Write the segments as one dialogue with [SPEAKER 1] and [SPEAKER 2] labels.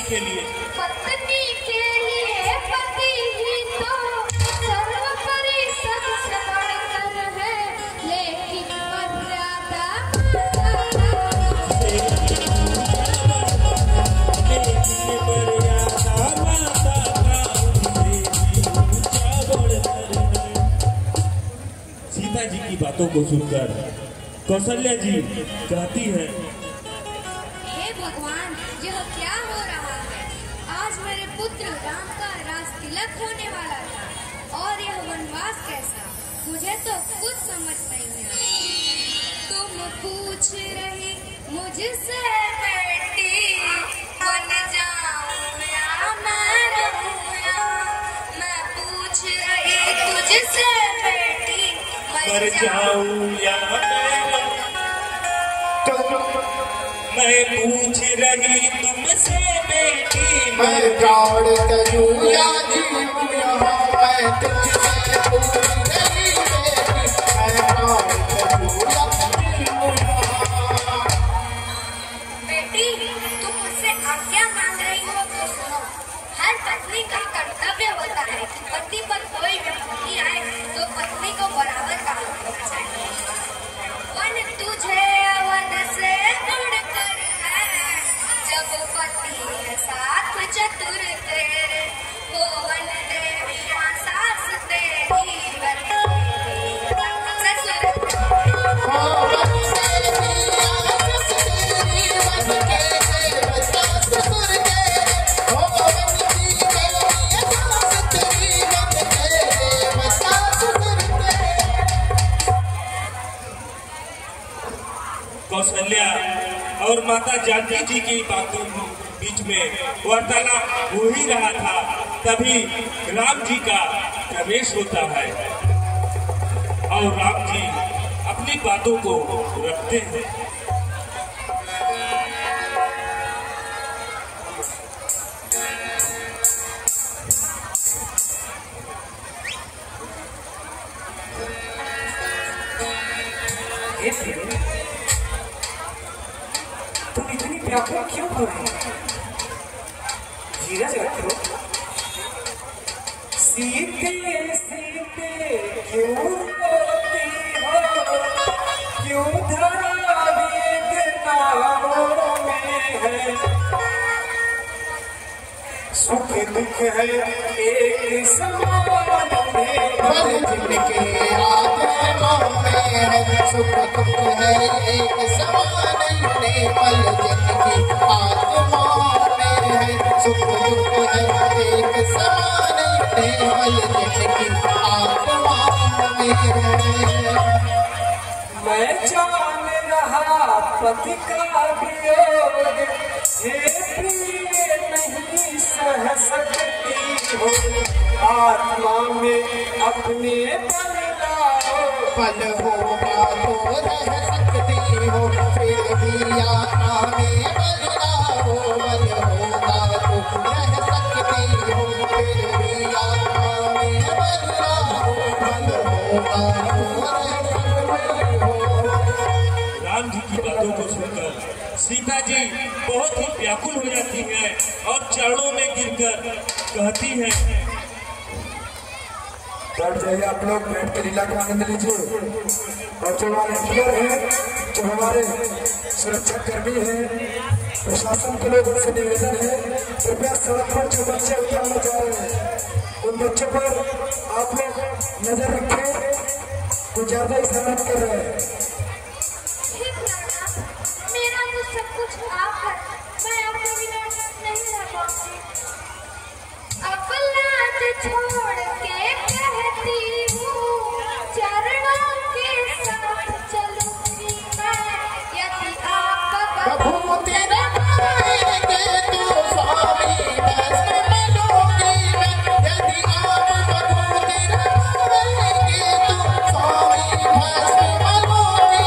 [SPEAKER 1] के लिए
[SPEAKER 2] पत्नी के लिए पति ही तो सर्वोपरि सबसे बढ़कर है, लेकिन मर्यादा
[SPEAKER 1] सीता जी की बातों को सुनकर कौशल्या जी कहती है,
[SPEAKER 2] हे भगवान, यह क्या हो रहा है? आज मेरे पुत्र राम का राज तिलक होने वाला था और यह वनवास कैसा? मुझे तो कुछ समझ नहीं आया। तुम पूछ रही मुझसे बेटी, बन जाऊं या मैं रहूं या? मैं पूछ रही तुझसे बेटी,
[SPEAKER 1] मर जाऊं या मैं पूछ रही तुमसे बेटी,
[SPEAKER 3] मैं प्राण तजूं या जीऊं यहाँ, मैं तुझसे पूछ रही बेटी, मैं प्राण तजूं या जीऊं यहाँ।
[SPEAKER 2] बेटी, तुम मुझसे आज्ञा मांग रही हो तो सुनो। हर पत्नी का कर्तव्य होता है कि पति पर कोई विपत्ति आए तो पत्नी को बराबर काम करना चाहिए। वन तुझे अवध से मुड़कर है, जब पति साथ चतुर तेरे, हो वन देवियां सास तेरी,
[SPEAKER 1] कौशल्या और माता जानकी जी की बातों बीच में वार्तालाप हो ही रहा था, तभी राम जी का प्रवेश होता है और राम जी अपनी बातों को रखते हैं।
[SPEAKER 4] तुम इतनी व्याकुल क्यों हो रही? धीरज रखो। सीते सीते क्यों रोती हो, क्यों धरा वेदनाओं में है? सुख दुख है एक समान में,
[SPEAKER 3] पल जिनके आत्माओं में है, सुख दुख है एक समान में, पल जिनकी आत्माओं में है, सुख दुख है एक समान में, पल जिनकी आत्माओं में है।
[SPEAKER 4] मैं जान रहा पति का वियोग, हे प्रिय नहीं सह सकती हो, आत्मा में अपने पल लाओ।
[SPEAKER 3] पल होगा तो रह सकती हो, फिर भी आत्मा में बदलाओ। पल होगा तो रह सकती हो, फिर भी आत्मा में बदलाओ। पल होगा तो रह सकती हो।
[SPEAKER 1] राम जी की बातों को सुनकर सीता जी बहुत ही व्याकुल हो जाती है और चरणों में गिरकर कहती है,
[SPEAKER 4] बैठ जाइए आप लोग, बैठ के लीला का आनंद लीजिए। और जो हमारे एम्प्लॉयर हैं, जो हमारे सुरक्षा कर्मी हैं, प्रशासन के लोग उनसे निवेदन है, कृपया सड़क पर जो बच्चे उतरने जा रहे हैं उन बच्चों पर आप लोग नजर रखें, कुछ ज्यादा ही शरारत कर रहे हैं।
[SPEAKER 2] मेरा तो सब कुछ आप है, मैं आपके बिना नहीं रह पाऊंगी। अपलात छोड़ के कहती हूँ, चरणों के साथ चलूंगी मैं, यदि आप
[SPEAKER 3] प्रभु तेरा पाएंगे तो स्वामी वैसे मनोगी मैं, यदि आप प्रभु तेरा पाएंगे तो स्वामी वैसे मनोगी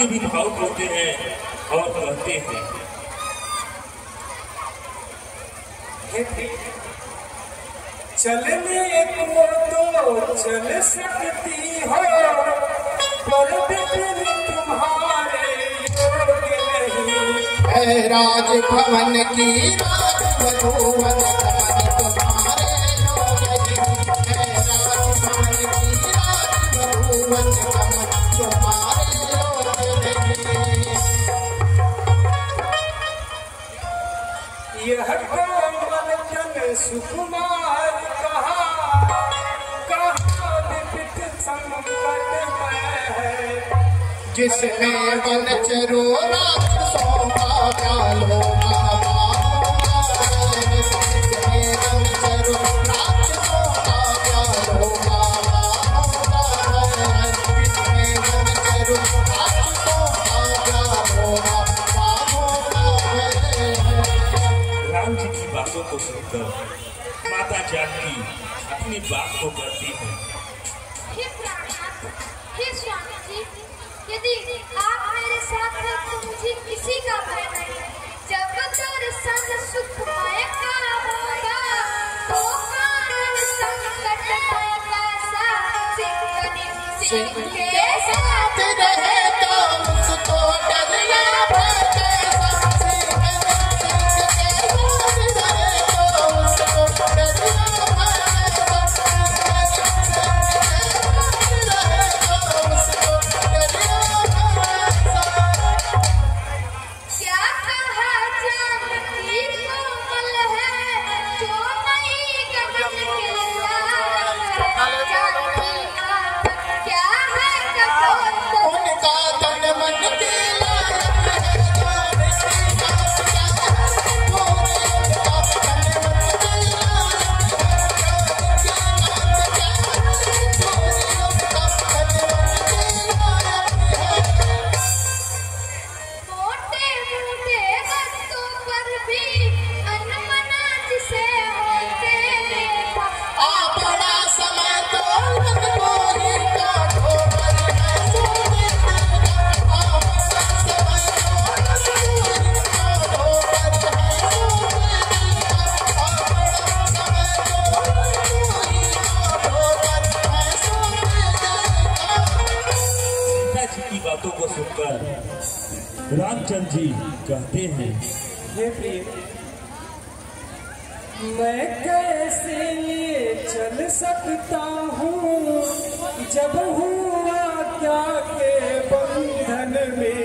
[SPEAKER 1] जी भी भावुक होते हैं और कहते हैं,
[SPEAKER 4] चलने को तो चल सकती हो, पर बिन तुम्हारे योग्य नहीं।
[SPEAKER 3] राजभवन की राजवधूवन कमन तुम्हारे योग्य नहीं। राजभवन की राजवधूवन कमन तुम्हारे योग्य नहीं।
[SPEAKER 4] यह कोमल जन सुकुमार कहा, कहा विपित संकट में है।
[SPEAKER 3] जिसमें वन चरो राक्षसों का प्याल हो, जिसमें वन चरो राक्षसों का प्याल हो, जिसमें वन चरो राक्षसों का प्याल हो।
[SPEAKER 1] राम जी की बातों को सुनकर माता जानकी अपनी बात को करती है।
[SPEAKER 2] हे प्राणनाथ, हे स्वामी जी, यदि आप मेरे साथ हैं तो मुझे किसी का भय नहीं। जब तोर संग सुख पाए का होगा, तो कारण संकट है कैसा। सिंह के साथ
[SPEAKER 3] रहे तो उसको डरना पड़ेगा।
[SPEAKER 1] रामचंद्र जी कहते हैं,
[SPEAKER 4] हे प्रिय, मैं कैसे ये चल सकता हूँ जब हुआ क्या के बंधन में।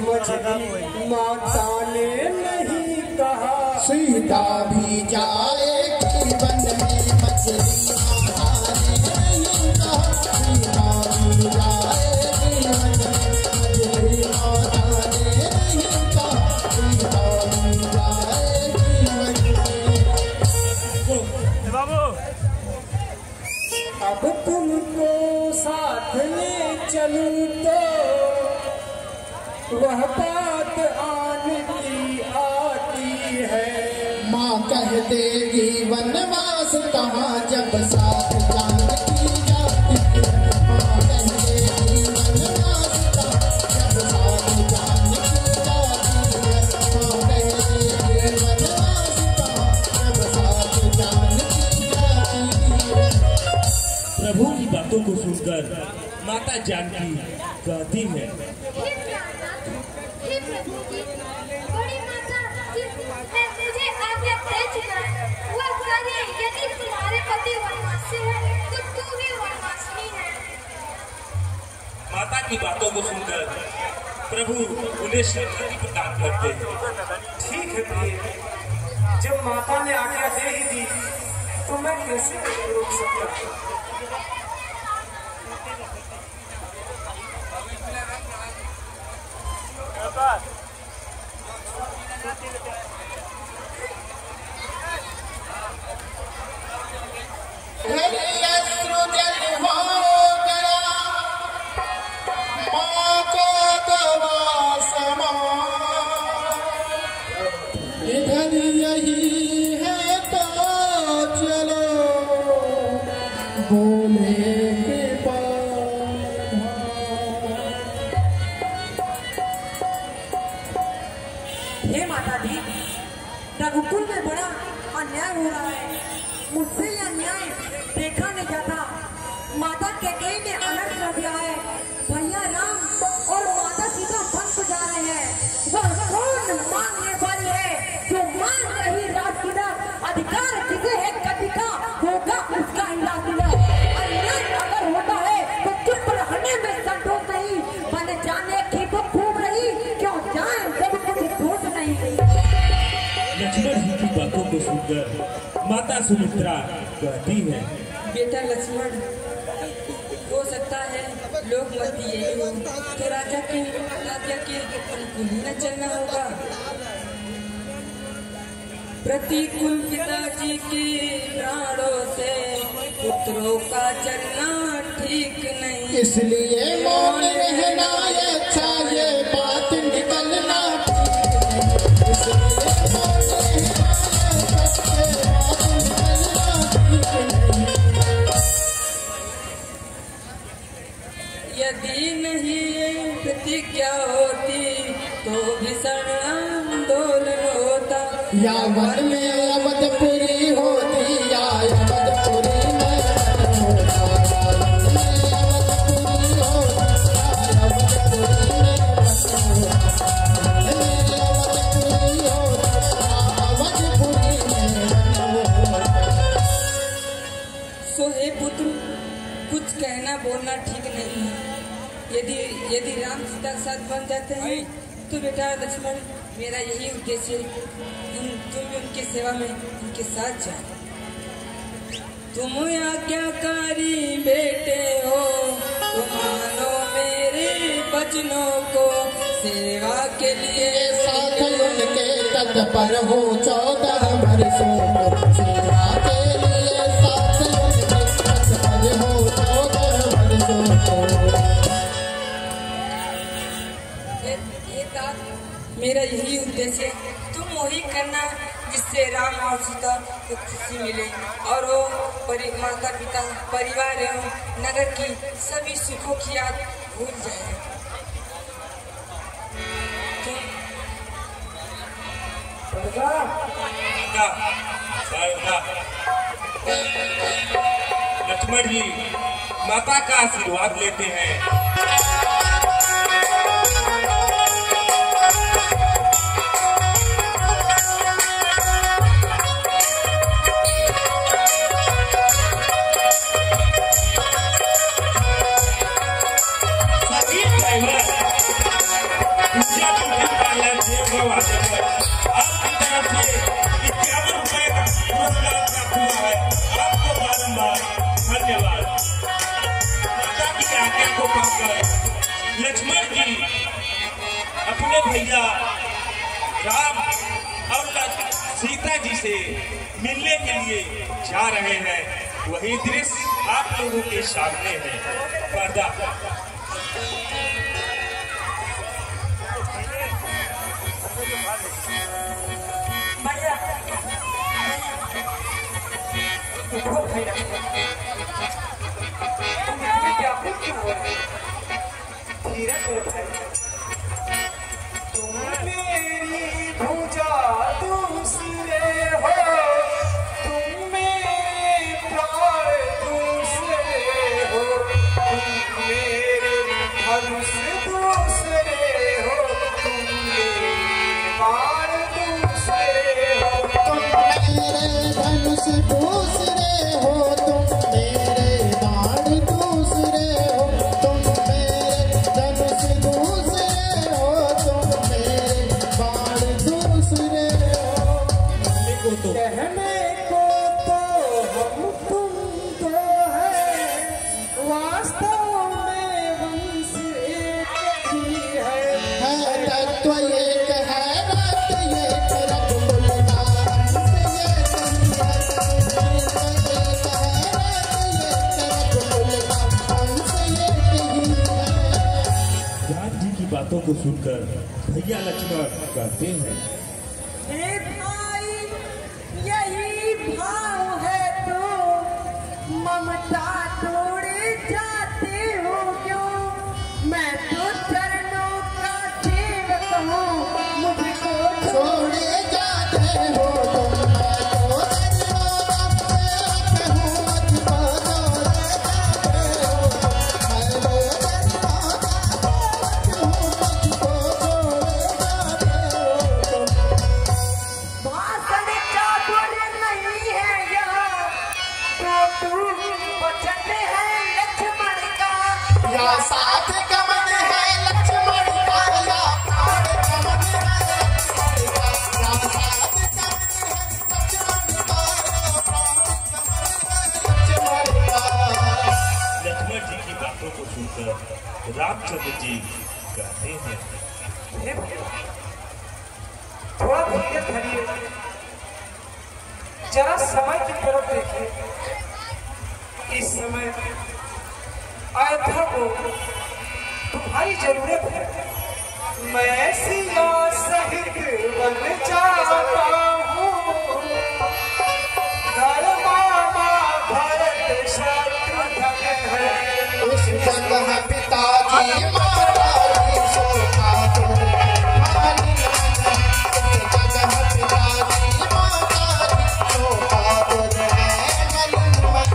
[SPEAKER 4] मछली माता ने नहीं कहा
[SPEAKER 3] सीता भी जाएगी वन में, मछली माता ने नहीं कहा सीता भी जाएगी वन में। मछली माता ने नहीं कहा सीता भी जाएगी वन में।
[SPEAKER 1] बाबू
[SPEAKER 4] अब तुमको साथ ले चलूं तो वह बात आने की आती है।
[SPEAKER 3] माँ कह देगी वनवास कहाँ जब साथ जानकी जाती है। माँ कह देगी वनवास कहाँ जब साथ जानकी जाती है। माँ कह देगी वनवास कहाँ जब साथ जानकी जाती है।
[SPEAKER 1] प्रभु की बातों को सुनकर माता जानकी कहती है,
[SPEAKER 2] हे प्राणनाथ, हे प्रभु जी, बड़ी माता जिसने मुझे आज्ञा दे चुका है, वह कार्य यदि तुम्हारे पति वनवासी है तो तू भी वनवासिनी है।
[SPEAKER 1] माता की बातों को सुनकर प्रभु उन्हें शरणागति प्रदान करते हैं।
[SPEAKER 4] ठीक है प्रिय, जब माता ने आज्ञा दे ही दी तो मैं कैसे रोक सकता हूँ।
[SPEAKER 3] इधर यही है तो चलो बोले के पास।
[SPEAKER 5] रघुकुल में बड़ा अन्याय हो रहा है। मुझसे यह अन्याय देखा नहीं जाता। माता कैकेयी ने अनर्थ कर दिया है। भैया राम और माता सीता फंस जा रहे हैं। वह कौन मांगने वाली है जो मांग रही राजगिरा? अधिकार जिसे है कभी का होगा उसका ही राजगिरा। अन्याय अगर होता है तो चुप रहने में संतोष नहीं, बन जाने की तो खूब रही क्यों जाए जब कुछ दोष नहीं।
[SPEAKER 1] लक्ष्मण जी की बातों को सुनकर माता सुमित्रा कहती है,
[SPEAKER 5] बेटा लक्ष्मण, हो सकता है लोग मत यही हो तो राजा के अनुकूल ही न चलना होगा। प्रतिकूल पिताजी के प्राणों से पुत्रों का चलना ठीक नहीं,
[SPEAKER 3] इसलिए मौन रहना अच्छा, ये बात निकलना ठीक नहीं। इसलिए मौन रहना अच्छा, ये बात निकलना ठीक नहीं।
[SPEAKER 5] यदि नहीं ये प्रतिज्ञा होती तो भीषण आंदोलन होता।
[SPEAKER 3] या वन में अवधपुरी होती या अवधपुरी में वन होता। या वन में अवधपुरी होती या अवधपुरी में वन होता। वन में अवधपुरी होती या अवधपुरी में वन होता।
[SPEAKER 5] सो हे पुत्र, कुछ कहना बोलना ठीक नहीं है। यदि राम सीता के साथ बन जाते हैं तो बेटा लक्ष्मण, मेरा यही उद्देश्य है तुम भी उनकी सेवा में उनके साथ जाओ। तुम आज्ञाकारी बेटे हो, तुम मानो मेरे वचनों को, सेवा के लिए
[SPEAKER 3] साथ उनके तत्पर हो 14 वर्षों को। सेवा के लिए साथ उनके तत्पर हो 14 वर्षों को।
[SPEAKER 5] मेरा यही उद्देश्य है, तुम वही करना जिससे राम और सीता को खुशी मिले और वो माता पिता परिवार एवं नगर की सभी सुखों की याद भूल जाए।
[SPEAKER 1] लक्ष्मण जी माता का आशीर्वाद लेते हैं। लक्ष्मण जी अपने भैया राम और सीता जी से मिलने के लिए जा रहे हैं। वही दृश्य आप लोगों के सामने है। पर्दा
[SPEAKER 4] तुम मेरी भुजा दूसरे हो, तुम मेरे प्राण दूसरे हो, तुम मेरे धनुष दूसरे हो, तुम मेरे बाण दूसरे हो।
[SPEAKER 3] तुम मेरे धनुष दूसरे हो, तुम मेरे बाण दूसरे हो, तुम मेरे धनुष दूसरे हो, तुम मेरे बाण दूसरे हो।
[SPEAKER 4] कहने को तो हम तुम तो है, वास्तव में वंश एक ही है।
[SPEAKER 3] तत्व एक है, रत एक, रघुकुल का अंश एक ही है। तत्व एक है, रत एक, रघुकुल का अंश एक ही है।
[SPEAKER 1] राम जी की बातों को सुनकर भैया लक्ष्मण कहते हैं,
[SPEAKER 5] हे भाई, यही भाव है तो ममता तोड़े जाते हो क्यों? मैं तो चरणों का सेवक हूँ, मुझको
[SPEAKER 3] छोड़े जाते हो या साथ गमन है लक्ष्मण का, या प्राण गमन है लक्ष्मण का, या साथ गमन है लक्ष्मण का, या प्राण गमन है लक्ष्मण का।
[SPEAKER 1] लक्ष्मण जी की बातों को सुनकर रामचंद्र जी कहते हैं,
[SPEAKER 6] थोड़ा धीरे धरिए, जरा समय की तरफ देखिए। इस समय अयोध्या को तुम्हारी जरूरत है। मैं सिया सहित वन जाता हूँ, घर मामा भरत शत्रुघ्न है।
[SPEAKER 3] उस जगह पिताजी माताजी शोभा तो मालिन मन, उस जगह पिताजी माताजी शोभा तो मालिन मन।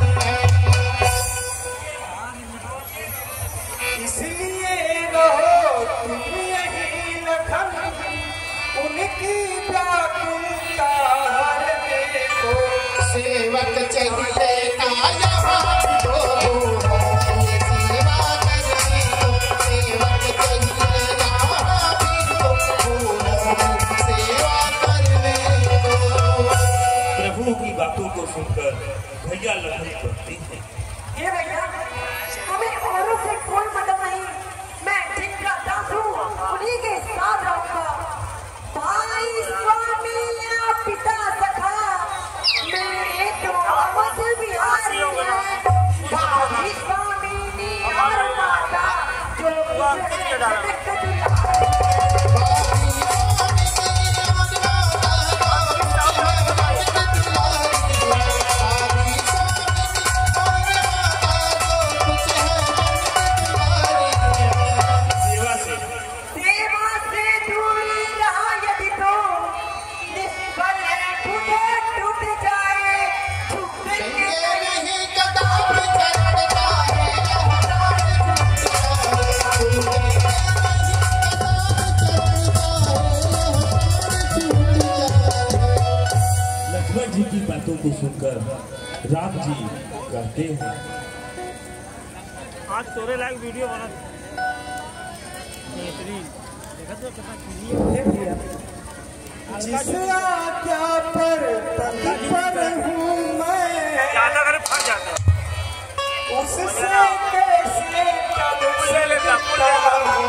[SPEAKER 6] इसलिए रहो तुम यही लखन, उनकी व्याकुलता हरने को।
[SPEAKER 3] सेवक चाहिए का यहाँ दो है, सेवा करने को सेवक चाहिए यहाँ भी दो है, सेवा करने को।
[SPEAKER 1] प्रभु की बातों को सुनकर भैया लखन कहते हैं,
[SPEAKER 5] ये भैया हमें औरों से कोई मतलब नहीं, मैं जिनका दास हूँ उन्हीं के साथ रहूंगा। भाई स्वामी या पिता सखा मेरे तो अवध बिहारी है। भाई स्वामी और माता जो सेवा से दूरी रहा यदि तो निष्फल है, टूट जाए
[SPEAKER 3] ये नहीं कदापि चढ़ता है,
[SPEAKER 1] लक्ष्मण जी की बातों को सुनकर राम जी कहते हैं,
[SPEAKER 7] आज तोरे लायक वीडियो बना बेहतरीन देखा तो कितना क्लियर
[SPEAKER 6] जिस आज्ञा पर तत्पर हूँ मैं,
[SPEAKER 7] ज्यादा करे फट जाता
[SPEAKER 6] उससे कैसे कब से लगता हूँ।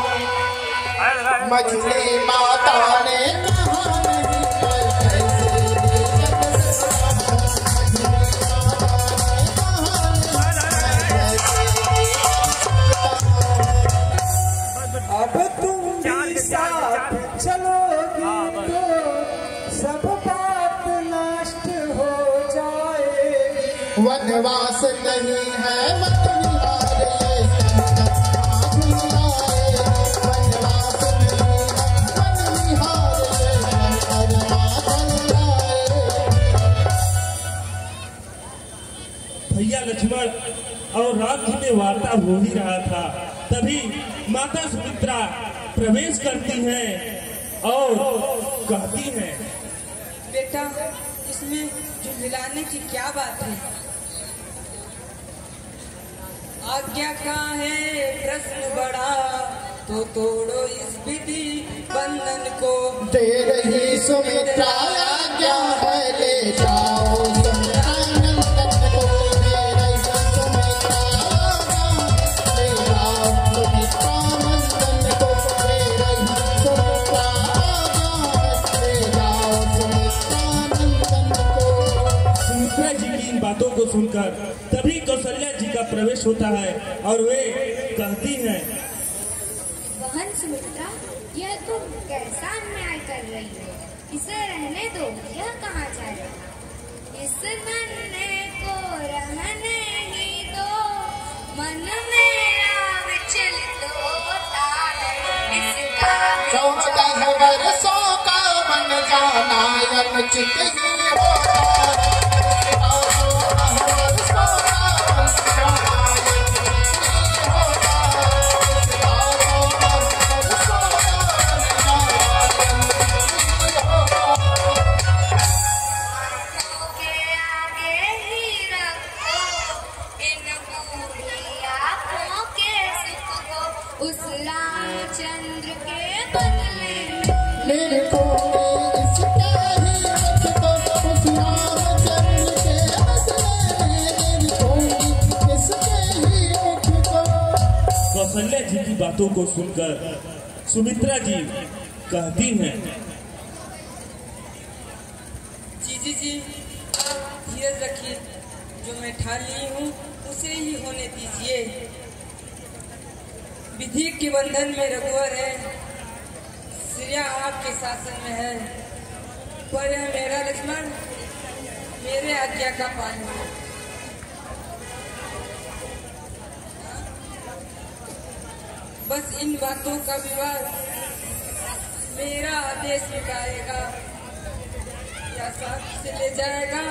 [SPEAKER 3] मछली माता ने कहा नहीं
[SPEAKER 6] अब तुम भी साथ चलोगी तो सब बात नष्ट हो जाएगी।
[SPEAKER 3] वनवास नहीं है मत निहारे, वनवास नहीं है मन निहारे,
[SPEAKER 1] भैया लक्ष्मण और राम जी में वार्ता हो ही रहा था, तभी माता सुमित्रा प्रवेश करती हैं और कहती हैं,
[SPEAKER 5] बेटा इसमें झुंझलाने की क्या बात है? आज्ञा का है प्रश्न बड़ा, तो तोड़ो इस विधि बंधन को।
[SPEAKER 3] दे रही सुमित्रा आज्ञा है, ले जाओ सुमित्रा नंदन को। दे रही सुमित्रा आज्ञा है, ले जाओ सुमित्रा नंदन को। दे रही सुमित्रा आज्ञा है, ले जाओ सुमित्रा नंदन को।
[SPEAKER 1] सुमित्रा जी की इन बातों को सुनकर तभी कौशल्या जी का प्रवेश होता है और वे कहती हैं,
[SPEAKER 2] बहन सुमित्रा, यह तुम कैसा अन्याय कर रही हो? इसे रहने दो, यह कहाँ जाएगा? इस बनने को रहने ही दो, मन मेरा विचलित होता है इसका।
[SPEAKER 3] सोचता है बरसों का बन जाना अनुचित ही होता है।
[SPEAKER 1] कौशल्या जी की बातों को सुनकर सुमित्रा जी कहती हैं,
[SPEAKER 8] जीजी जी आप धीरज रखिए, जो मैं ठान ली हूँ उसे ही होने दीजिए। विधि के बंधन में रघुवर है, श्रेया आपके शासन में है, पर यह मेरा लक्ष्मण मेरे आज्ञा का पालन है। बस इन बातों का विवाद मेरा आदेश निकालेगा, या साथ से ले जाएगा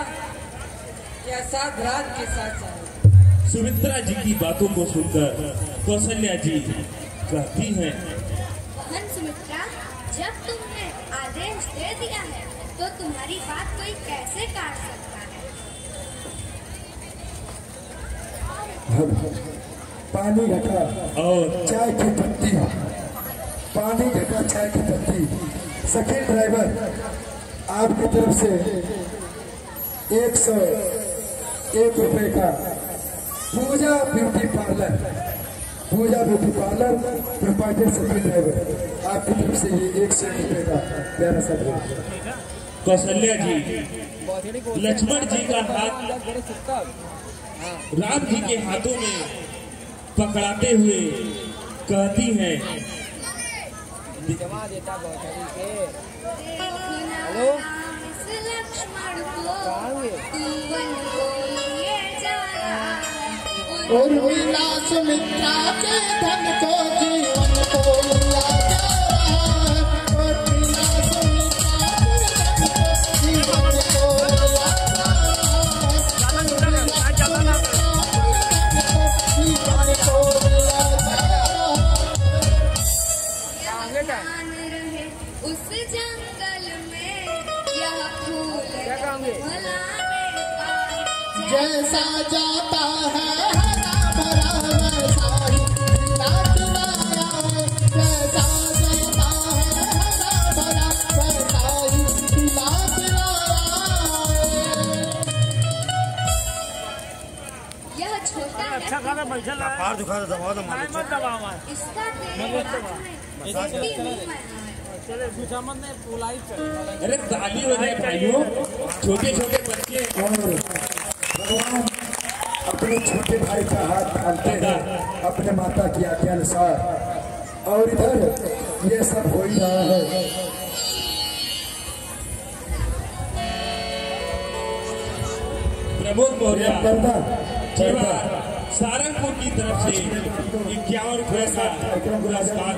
[SPEAKER 8] या साथ रात के साथ जाएगा।
[SPEAKER 1] सुमित्रा जी की बातों को सुनकर कौशल्या जी कहती हैं,
[SPEAKER 2] बहन सुमित्रा, जब तुमने आदेश दे दिया है तो तुम्हारी बात कोई कैसे काट सकता है।
[SPEAKER 4] पानी ढका
[SPEAKER 1] और
[SPEAKER 4] चाय की पत्ती, पानी ढका चाय की पत्ती। सखी ड्राइवर आपकी तरफ से 101 रुपए का पूजा ब्यूटी पार्लर प्रोपाइटर सखी ड्राइवर आपकी तरफ से ये 101 रुपए का प्यारा सा ड्रेस।
[SPEAKER 1] कौशल्या जी लक्ष्मण जी का हाथ राम जी के हाथों में पकड़ाते हुए कहती हैं,
[SPEAKER 2] हेलो लक्ष्मण को तू वन को लिए जा रहा है
[SPEAKER 3] और मीना सुमित्रा के धन को जीवन को लिया जा रहा है। और मीना सुमित्रा के धन को जीवन को लिया जा रहा है। जीवन को लिया जा रहा है।
[SPEAKER 2] ध्यान रहे उस जंगल में यह फूल फुलाने पाए।
[SPEAKER 3] जैसा जाता है हरा भरा वैसा ही खिला खिलाया है। जैसा जाता है हरा भरा वैसा ही खिला खिलाया है।
[SPEAKER 2] यह छोटा
[SPEAKER 7] अच्छा खाना बैठा ला
[SPEAKER 9] पार दुखा दबा दो
[SPEAKER 7] नहीं मत दबाओ मत
[SPEAKER 2] इसका तेरे हाथ में देखती हूँ मैं।
[SPEAKER 7] चले दुश्मन ने पुलाई चल।
[SPEAKER 1] अरे ताली हो जाए भाइयों, छोटे छोटे बच्चे
[SPEAKER 4] और भगवान अपने छोटे भाई का हाथ थामते हैं अपने माता की आज्ञा अनुसार, और इधर ये सब हो ही रहा है।
[SPEAKER 1] प्रमोद मौर्य
[SPEAKER 4] पर्दा
[SPEAKER 1] सारंगपुर की तरफ से 51 रुपए का पुरस्कार